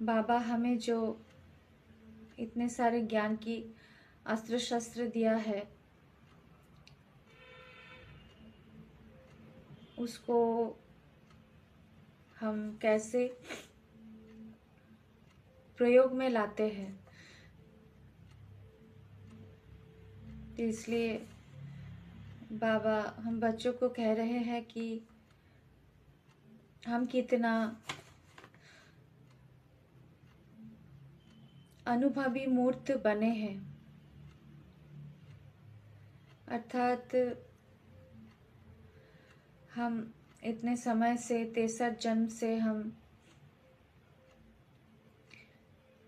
बाबा हमें जो इतने सारे ज्ञान की अस्त्र शस्त्र दिया है, उसको हम कैसे प्रयोग में लाते हैं। तो इसलिए बाबा हम बच्चों को कह रहे हैं कि हम कितना अनुभवी मूर्त बने हैं, अर्थात हम इतने समय से 63 जन्म से हम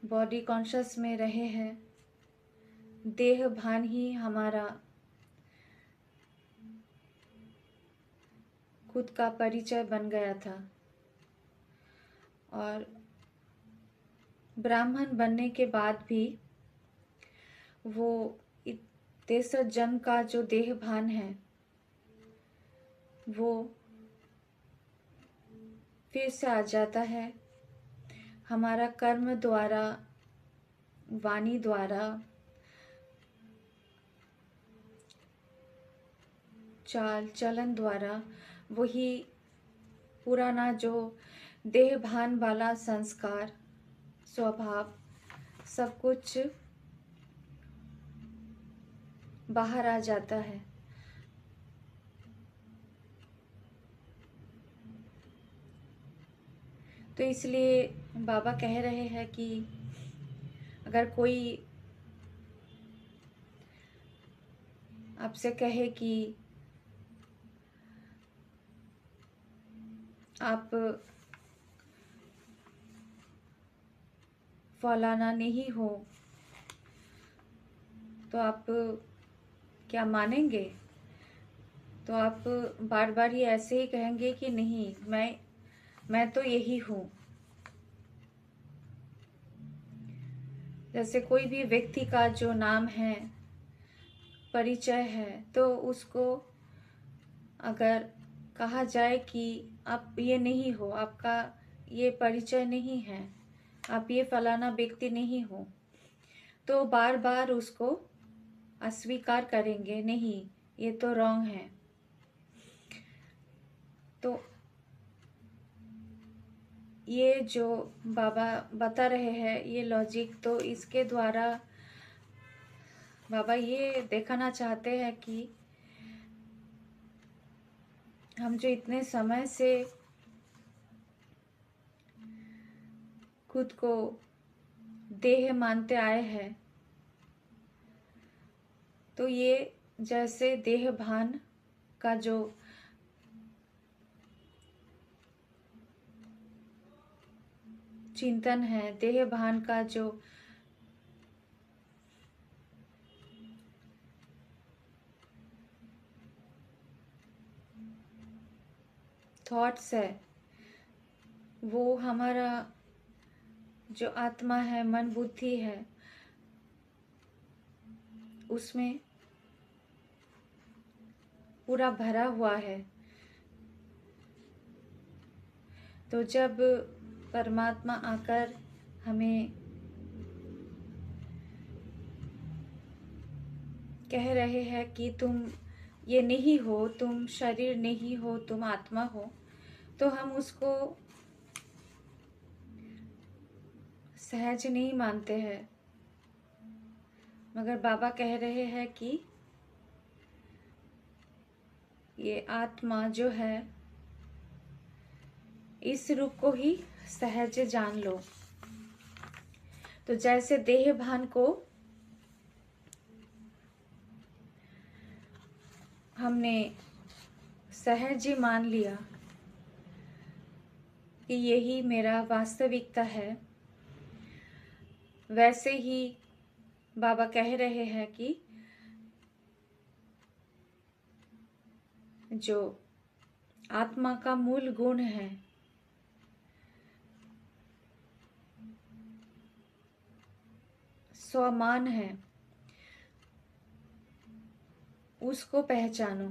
बॉडी कॉन्शियस में रहे हैं। देह भान ही हमारा खुद का परिचय बन गया था, और ब्राह्मण बनने के बाद भी वो 63 जन्म का जो देह भान है वो फिर से आ जाता है। हमारा कर्म द्वारा, वाणी द्वारा, चाल चलन द्वारा वही पुराना जो देह भान वाला संस्कार, स्वभाव, सब कुछ बाहर आ जाता है। तो इसलिए बाबा कह रहे हैं कि अगर कोई आपसे कहे कि आप फलाना नहीं हो, तो आप क्या मानेंगे? तो आप बार बार ही ऐसे ही कहेंगे कि नहीं, मैं तो यही हूँ। जैसे कोई भी व्यक्ति का जो नाम है, परिचय है, तो उसको अगर कहा जाए कि आप ये नहीं हो, आपका ये परिचय नहीं है, आप ये फलाना व्यक्ति नहीं हो, तो बार बार उसको अस्वीकार करेंगे, नहीं ये तो रॉन्ग है। तो ये जो बाबा बता रहे हैं ये लॉजिक, तो इसके द्वारा बाबा ये दिखाना चाहते हैं कि हम जो इतने समय से खुद को देह मानते आए हैं, तो ये जैसे देह भान का जो चिंतन है, देह भान का जो थॉट्स है, वो हमारा जो आत्मा है, मन बुद्धि है, उसमें पूरा भरा हुआ है। तो जब परमात्मा आकर हमें कह रहे हैं कि तुम ये नहीं हो, तुम शरीर नहीं हो, तुम आत्मा हो, तो हम उसको सहज नहीं मानते हैं। मगर बाबा कह रहे हैं कि ये आत्मा जो है, इस रूप को ही सहज जान लो। तो जैसे देह भान को हमने सहज ही मान लिया कि यही मेरा वास्तविकता है, वैसे ही बाबा कह रहे हैं कि जो आत्मा का मूल गुण है, स्वमान है, उसको पहचानो।